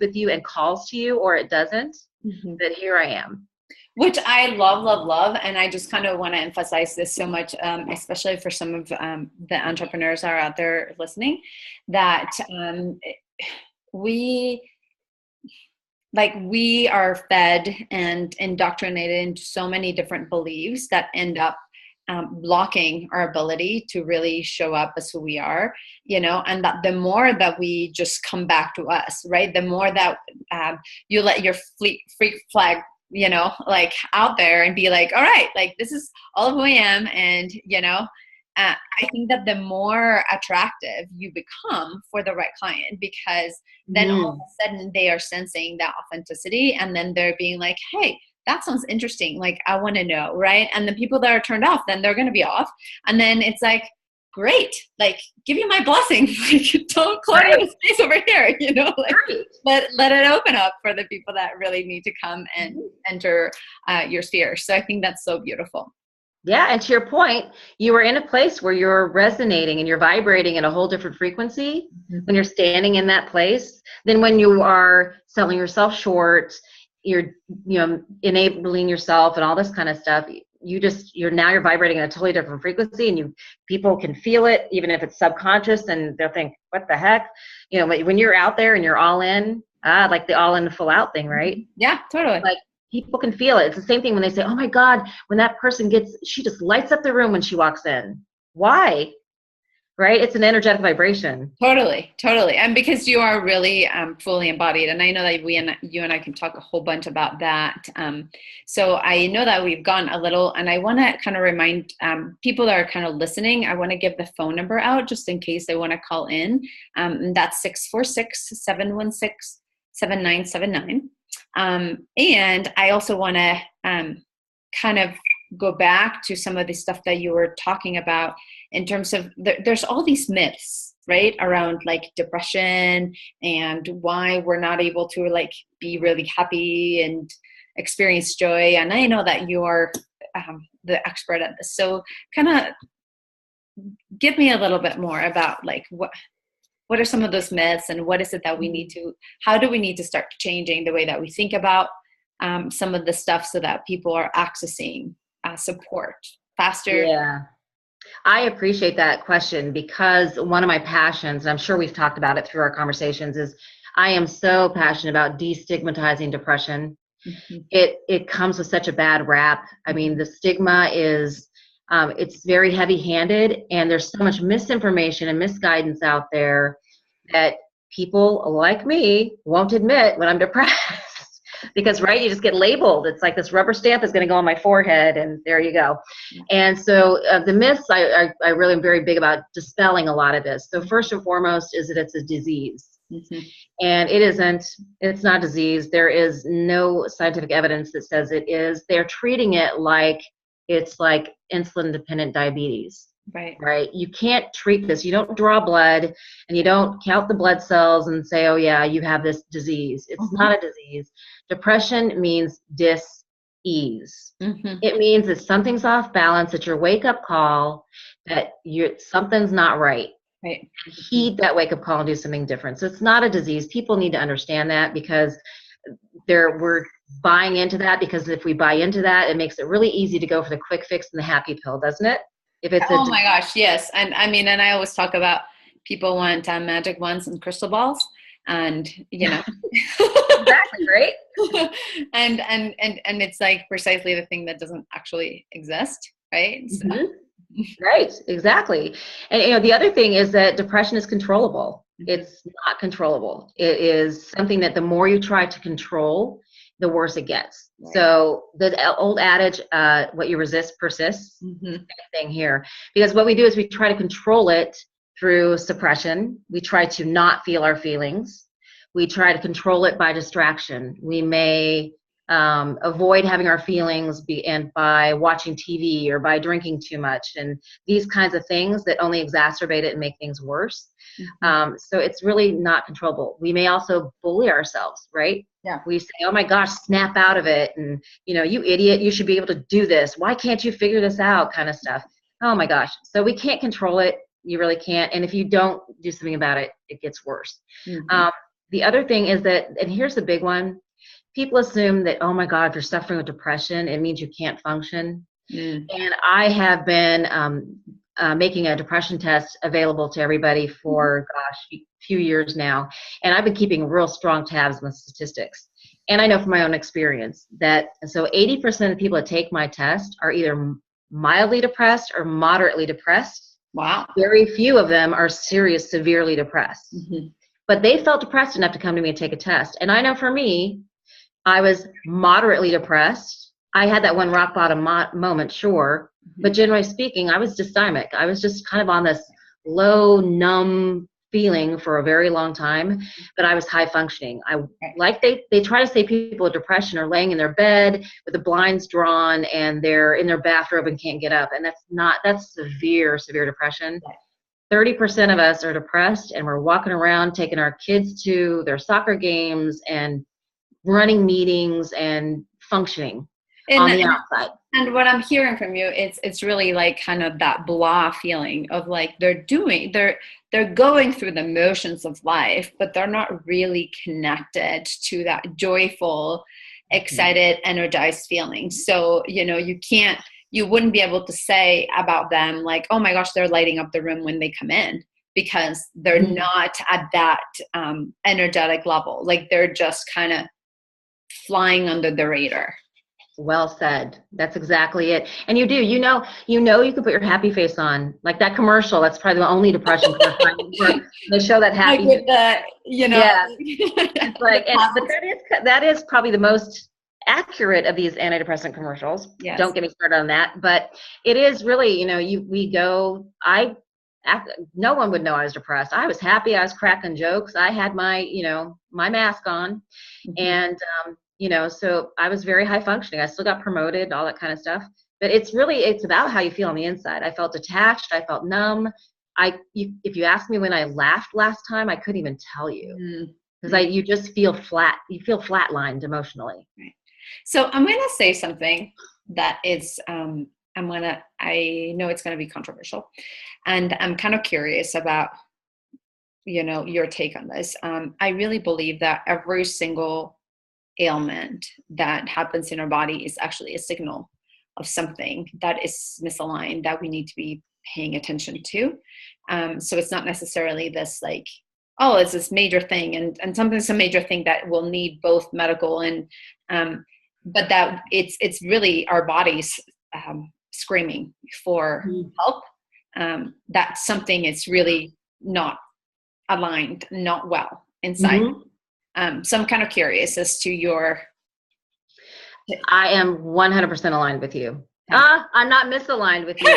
with you and calls to you, or it doesn't. Mm-hmm. That here I am. Which I love, love, love. And I just kind of want to emphasize this so much, especially for some of the entrepreneurs that are out there listening, that we are fed and indoctrinated into so many different beliefs that end up blocking our ability to really show up as who we are, and that the more that we just come back to us, right? The more that you let your freak flag like out there and be like, all right, like this is all of who I am. And, I think that the more attractive you become for the right client, because then all of a sudden they are sensing that authenticity, and then they're being like, hey, that sounds interesting. Like, I want to know. Right. And the people that are turned off, then they're going to be off. And then it's like, great, like, give you my blessing. Like, don't clutter the space over here, like, let it open up for the people that really need to come and enter your sphere. So I think that's so beautiful. Yeah, and to your point, you are in a place where you're resonating and you're vibrating at a whole different frequency when you're standing in that place than when you are selling yourself short, you're enabling yourself and all this kind of stuff. You're vibrating at a totally different frequency, and people can feel it, even if it's subconscious, and they'll think, what the heck? When you're out there and you're all in, like the all in full out thing, right? Yeah, totally. Like, people can feel it. It's the same thing when they say, oh my God, when that person she just lights up the room when she walks in. Why? Right? It's an energetic vibration. Totally. And because you are really fully embodied. And I know that you and I can talk a whole bunch about that. So I know that we've gone a little, and I want to kind of remind people that are kind of listening, I want to give the phone number out just in case they want to call in. And that's 646-716-7979. And I also want to kind of go back to some of the stuff that you were talking about in terms of there's all these myths, right, around like depression and why we're not able to like be really happy and experience joy. And I know that you are the expert at this. So kind of give me a little bit more about like what are some of those myths, and what is it that how do we need to start changing the way that we think about some of the stuff so that people are accessing support faster? Yeah. I appreciate that question, because one of my passions, and I'm sure we've talked about it through our conversations, is I am so passionate about destigmatizing depression. It comes with such a bad rap. I mean, the stigma is, it's very heavy-handed, and there's so much misinformation and misguidance out there that people like me won't admit when I'm depressed. Because, right, you just get labeled. It's like this rubber stamp is going to go on my forehead, and there you go. And so the myths, I really am very big about dispelling a lot of this. So first and foremost is that it's a disease. And it isn't. It's not a disease. There is no scientific evidence that says it is. They're treating it like it's like insulin-dependent diabetes. Right. You can't treat this. You don't draw blood and you don't count the blood cells and say, oh yeah, you have this disease. It's not a disease. Depression means dis-ease. It means that something's off balance. It's your wake-up call that something's not right. Right. Heed that wake-up call and do something different. So it's not a disease. People need to understand that, because we're buying into that, because if we buy into that, it makes it really easy to go for the quick fix and the happy pill, doesn't it? If it's my gosh, yes. And I mean, and I always talk about people want magic wands and crystal balls, and exactly, right. and it's like precisely the thing that doesn't actually exist, right? So. Right, exactly. And the other thing is that depression is controllable. It's not controllable. It is something that the more you try to control, the worse it gets. Right. So the old adage, what you resist persists, thing here. Because what we do is we try to control it through suppression. We try to not feel our feelings. We try to control it by distraction. We may avoid having our feelings by watching TV or by drinking too much, and these kinds of things that only exacerbate it and make things worse. So it's really not controllable. We may also bully ourselves, right? Yeah. We say, oh my gosh, snap out of it. And, you idiot, you should be able to do this. Why can't you figure this out, kind of stuff. Oh my gosh. So we can't control it. You really can't. And if you don't do something about it, it gets worse. The other thing is that, and here's the big one, people assume that, oh my God, if you're suffering with depression, it means you can't function. And I have been making a depression test available to everybody for, a few years now. And I've been keeping real strong tabs on statistics. And I know from my own experience that, so 80% of people that take my test are either mildly depressed or moderately depressed. Wow. Very few of them are severely depressed. But they felt depressed enough to come to me and take a test. And I know for me, I was moderately depressed. I had that one rock bottom moment, sure, but generally speaking, I was dysthymic. I was just kind of on this low, numb feeling for a very long time, but I was high functioning. They try to say people with depression are laying in their bed with the blinds drawn and they're in their bathrobe and can't get up, and that's severe depression. 30% of us are depressed, and we're walking around taking our kids to their soccer games and running meetings and functioning on the outside. And what I'm hearing from you, it's really like kind of that blah feeling of like they're going through the motions of life, but they're not really connected to that joyful, excited, energized feeling. So, you wouldn't be able to say about them like, oh my gosh, they're lighting up the room when they come in, because they're not at that energetic level. Like they're just kind of flying under the radar. Well said. That's exactly it. And you can put your happy face on, like that commercial. That's probably the only depression commercial they show that happy. Like with the, Yeah. It's like, but that is probably the most accurate of these antidepressant commercials. Yes. Don't get me started on that, but it is really, no one would know I was depressed. I was happy. I was cracking jokes. I had my mask on, and so I was very high functioning. I still got promoted, all that kind of stuff. But it's about how you feel on the inside. I felt detached. I felt numb. If you asked me when I laughed last time, I couldn't even tell you, because you just feel flat. You feel flatlined emotionally. Right. So I'm going to say something that is, I know it's going to be controversial, and I'm kind of curious about, your take on this. I really believe that every single ailment that happens in our body is actually a signal of something that is misaligned that we need to be paying attention to. So it's not necessarily this like, oh, it's this major thing, and something's a major thing that will need both medical and, but that it's really our bodies screaming for help. That something is really not aligned, not well inside. So I'm kind of curious as to your. I am 100% aligned with you. I'm not misaligned with you.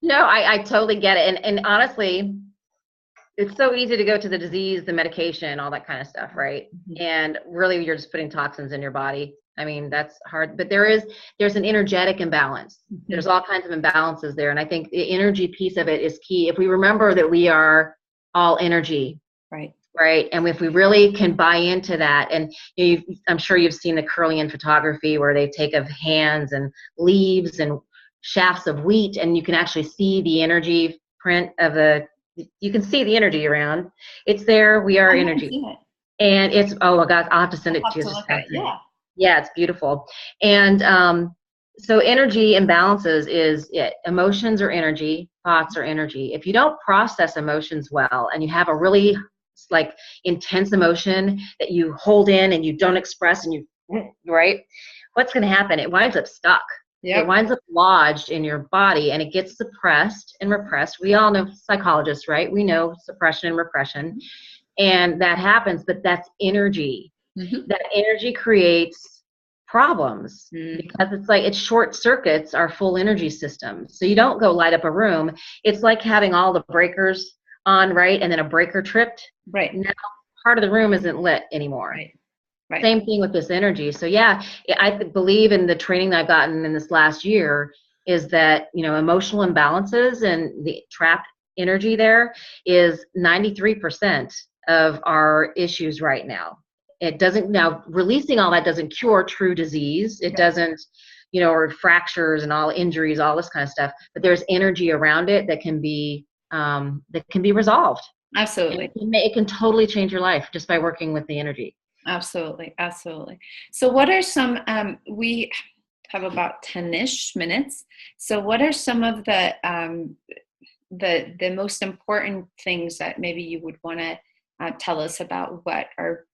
No, I totally get it. And honestly, it's so easy to go to the disease, the medication, all that kind of stuff, right? And really, you're just putting toxins in your body. I mean, that's hard. But there's an energetic imbalance. There's all kinds of imbalances there. And I think the energy piece of it is key. If we remember that we are all energy. Right. And if we really can buy into that, and I'm sure you've seen the Curlian photography where they take of hands and leaves and shafts of wheat, and you can actually see the energy print you can see the energy around. It's there. We are energy. And it's, oh my God, I'll have to send it to you. Yeah, it's beautiful. And so energy imbalances is it. Emotions are energy, thoughts are energy. If you don't process emotions well, and you have a really like intense emotion that you hold in and you don't express, and right, what's going to happen? It winds up stuck. It winds up lodged in your body, and it gets suppressed and repressed. We all know, psychologists, right? We know suppression and repression, and that happens, but that's energy. That energy creates problems because it's like it short circuits our full energy system. So you don't go light up a room. It's like having all the breakers on, right? And then a breaker tripped. Right. Now part of the room isn't lit anymore. Right. Same thing with this energy. So yeah, I believe in the training that I've gotten in this last year is that, emotional imbalances and the trapped energy there is 93% of our issues right now. It doesn't, now releasing all that doesn't cure true disease. It doesn't, or fractures and all injuries, all this kind of stuff, but there's energy around it that can be resolved. Absolutely. It can totally change your life just by working with the energy. Absolutely. Absolutely. So what are some, we have about 10-ish minutes. So what are some of the most important things that maybe you would want to tell us about what are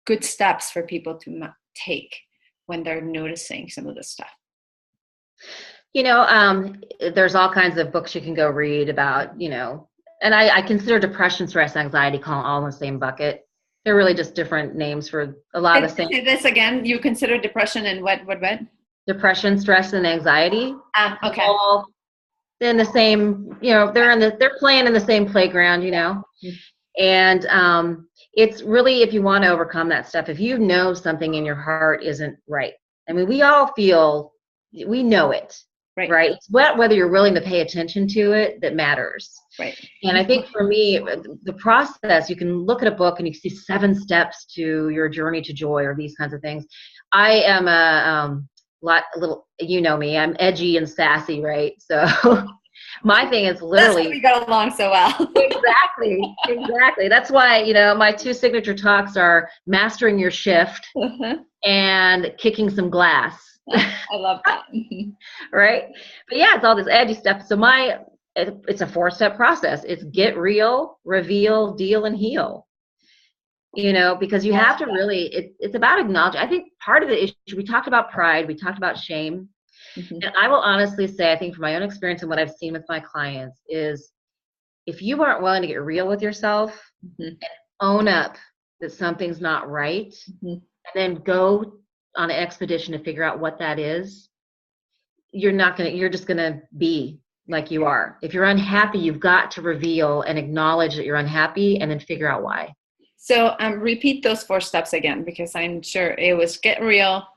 good steps for people to take when they're noticing some of this stuff? There's all kinds of books you can go read about, and I consider depression, stress, anxiety, all in the same bucket. They're really just different names for a lot of the same. Say this again. You consider depression and what? Depression, stress, and anxiety. Okay. All in the same, they're playing in the same playground, And it's really, if you want to overcome that stuff, if you know something in your heart isn't right. I mean, we all feel, we know it, right? It's whether you're willing to pay attention to it that matters. Right. And I think for me, the process, you can look at a book and you see 7 steps to your journey to joy or these kinds of things. I am a little, me, I'm edgy and sassy, right? So my thing is literally. That's why we got along so well. Exactly. That's why, my 2 signature talks are mastering your shift and kicking some glass. I love that. Right. But yeah, it's all this edgy stuff. So it's a 4-step process. It's get real, reveal, deal, and heal. Because you have to really, it's about acknowledging. I think part of the issue, we talked about pride, we talked about shame. And I will honestly say, I think from my own experience and what I've seen with my clients is if you aren't willing to get real with yourself and own up that something's not right, and then go on an expedition to figure out what that is, you're just going to be like you are. If you're unhappy, you've got to reveal and acknowledge that you're unhappy and then figure out why. So repeat those 4 steps again, because I'm sure it was get real,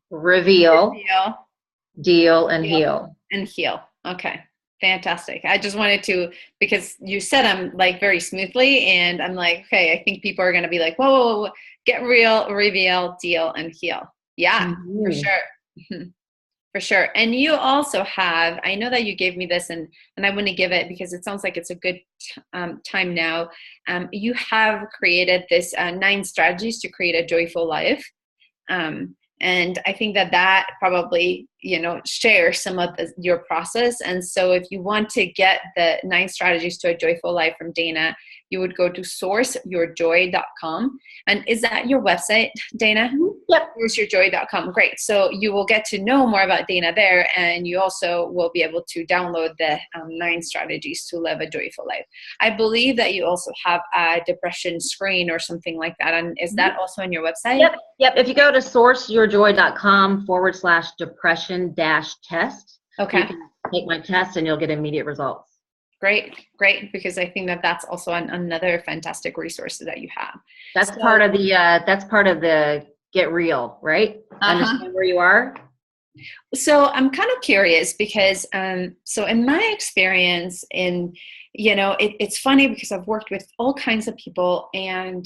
reveal, deal, and heal. And heal. Okay. Fantastic. I just wanted to, because you said them like very smoothly, and I'm like, okay, I think people are going to be like, whoa, get real, reveal, deal, and heal. Yeah, for sure. For sure. And you also have, I know that you gave me this and I want to give it because it sounds like it's a good time now. You have created this 9 strategies to create a joyful life. And I think that probably, shares some of your process. And so if you want to get the 9 strategies to a joyful life from Dana, you would go to sourceyourjoy.com. And is that your website, Dana? Yep. Sourceyourjoy.com. Great. So you will get to know more about Dana there. And you also will be able to download the 9 strategies to live a joyful life. I believe that you also have a depression screen or something like that. And is that also on your website? Yep. If you go to sourceyourjoy.com/depression-test, okay, you can take my test and you'll get immediate results. Great. Because I think that's also another fantastic resource that you have. That's part of the get real, right? Understand where you are. So I'm kind of curious because, so in my experience it's funny because I've worked with all kinds of people, and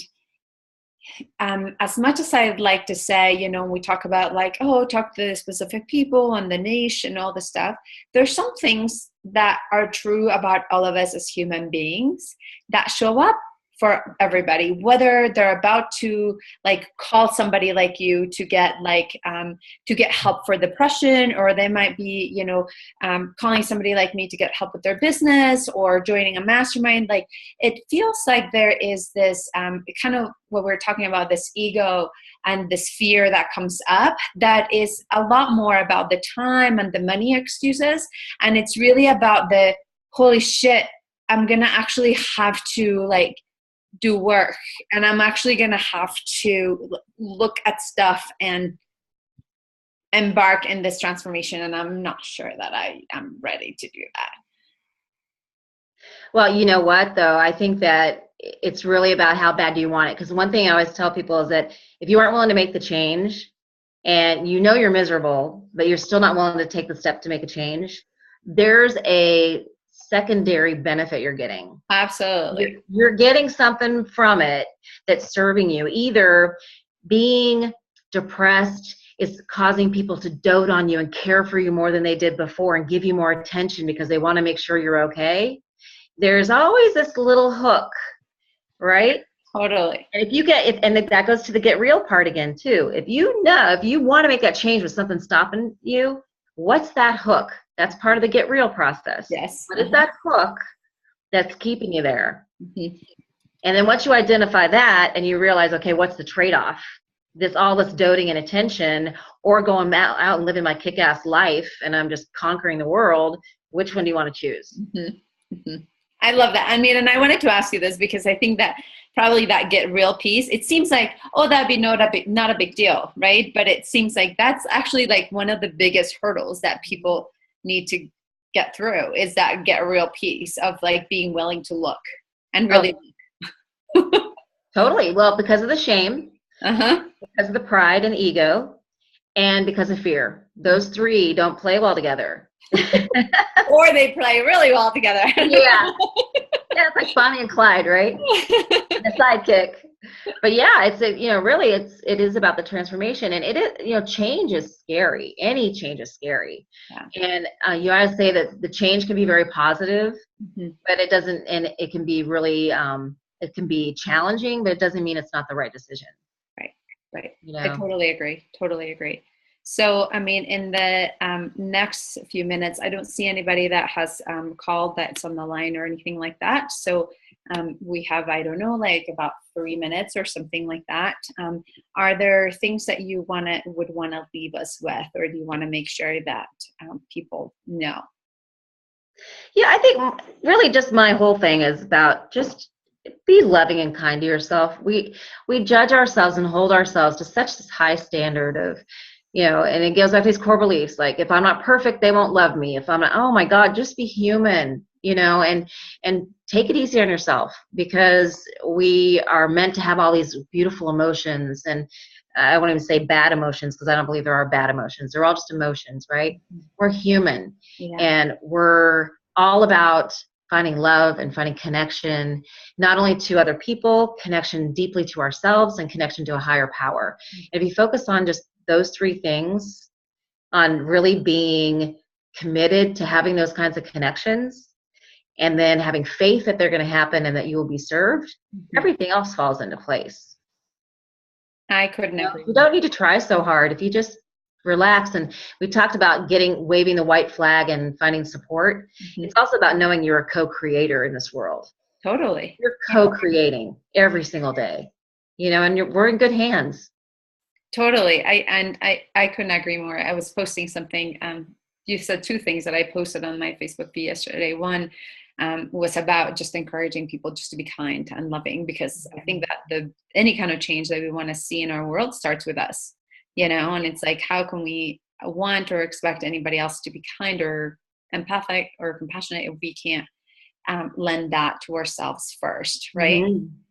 as much as I'd like to say, we talk about like, talk to the specific people and the niche and all the stuff, there's some things that are true about all of us as human beings that show up for everybody, whether they're about to like call somebody like you to get help for depression, or they might be, calling somebody like me to get help with their business or joining a mastermind. Like it feels like there is this kind of what we're talking about, this ego and this fear that comes up that is a lot more about the time and the money excuses. And it's really about the holy shit, I'm going to actually have to like do work, and I'm actually going to have to look at stuff and embark in this transformation. And I'm not sure that I am ready to do that. Well, you know what though? I think that it's really about how bad do you want it? Because one thing I always tell people is that if you aren't willing to make the change and you're miserable, but you're still not willing to take the step to make a change, there's a secondary benefit you're getting. Absolutely. You're getting something from it that's serving you. Either being depressed is causing people to dote on you and care for you more than they did before and give you more attention because they want to make sure you're okay. There's always this little hook, right? Totally. And that goes to the get real part again too. If you want to make that change with something stopping you, what's that hook? That's part of the get real process. Yes. What is that hook that's keeping you there? And then once you identify that and you realize, okay, what's the trade-off? All this doting and attention, or going out and living my kick-ass life and I'm just conquering the world, which one do you want to choose? I love that. I mean, and I wanted to ask you this because I think that probably that get real peace. It seems like, oh, that'd be not a big deal, right? But it seems like that's actually like one of the biggest hurdles that people need to get through, is that get real peace of like being willing to look and really. Totally. Well, because of the shame, because of the pride and ego, and because of fear. Those three don't play well together. Or they play really well together. Yeah. Yeah, it's like Bonnie and Clyde, right? The sidekick. But yeah, really it is about the transformation, and it is, change is scary. Any change is scary. Yeah. And you always say that the change can be very positive, but it doesn't, and it can be really, it can be challenging, but it doesn't mean it's not the right decision. Right. I totally agree. So, I mean, in the next few minutes, I don't see anybody that has called that's on the line or anything like that. So we have, I don't know, like about 3 minutes or something like that. Are there things that you would want to leave us with, or do you want to make sure that people know? Yeah, I think really just my whole thing is about just be loving and kind to yourself. We judge ourselves and hold ourselves to such this high standard of, and it goes back to these core beliefs. Like, if I'm not perfect, they won't love me. If I'm not, oh my God, just be human, and take it easy on yourself, because we are meant to have all these beautiful emotions. And I won't even say bad emotions, because I don't believe there are bad emotions. They're all just emotions, right? We're human, and we're all about finding love and finding connection, not only to other people, connection deeply to ourselves, and connection to a higher power. And if you focus on just those three things, on really being committed to having those kinds of connections, and then having faith that they're going to happen and that you will be served, everything else falls into place. I couldn't agree. You don't need to try so hard. If you just relax, and we talked about waving the white flag and finding support. It's also about knowing you're a co-creator in this world. Totally. You're co-creating every single day, and we're in good hands. Totally. I couldn't agree more. I was posting something. You said two things that I posted on my Facebook feed yesterday. One was about just encouraging people just to be kind and loving, because I think that any kind of change that we want to see in our world starts with us. And it's like, how can we want or expect anybody else to be kind or empathic or compassionate if we can't lend that to ourselves first, right?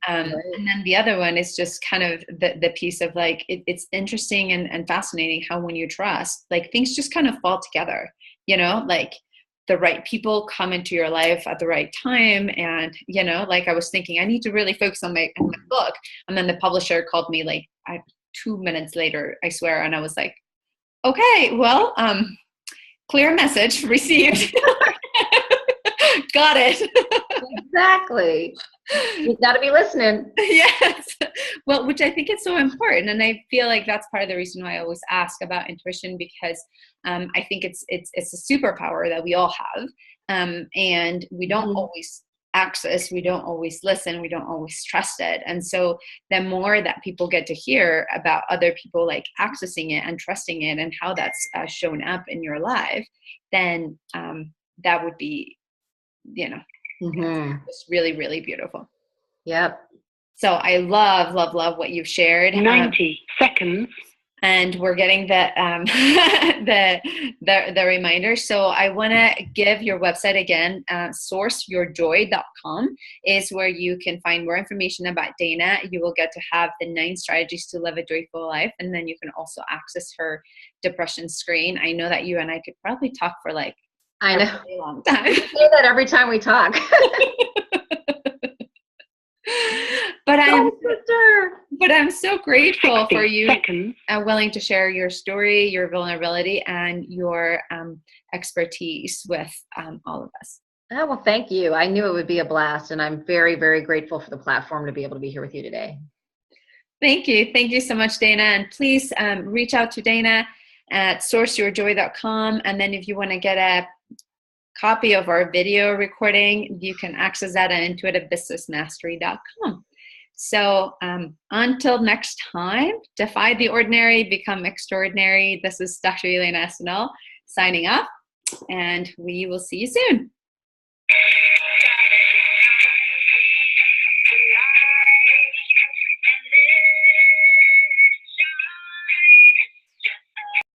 And then the other one is just kind of the piece of like, it's interesting and fascinating how when you trust, like things just kind of fall together, like the right people come into your life at the right time. And, like I was thinking, I need to really focus on my book. And then the publisher called me like 2 minutes later, I swear. And I was like, okay, well, clear message received. Got it. Exactly. You've got to be listening. Yes. Well, which I think is so important. And I feel like that's part of the reason why I always ask about intuition, because I think it's a superpower that we all have. And we don't always access, we don't always listen, we don't always trust it. And so the more that people get to hear about other people like accessing it and trusting it and how that's shown up in your life, then that would be, it's really, really beautiful. Yep. So I love what you've shared. 90 seconds. And we're getting the reminder. So I want to give your website again. Sourceyourjoy.com is where you can find more information about Dana. You will get to have the 9 strategies to live a joyful life. And then you can also access her depression screen. I know that you and I could probably talk for like a really long time. We say that every time we talk. But I'm so grateful for you willing to share your story, your vulnerability, and your expertise with all of us. Oh, well, thank you. I knew it would be a blast, and I'm very, very grateful for the platform to be able to be here with you today. Thank you. Thank you so much, Dana. And please reach out to Dana at sourceyourjoy.com. And then if you want to get a copy of our video recording, you can access that at intuitivebusinessmastery.com. So until next time, defy the ordinary, become extraordinary. This is Dr. Elena Estanol signing off, and we will see you soon.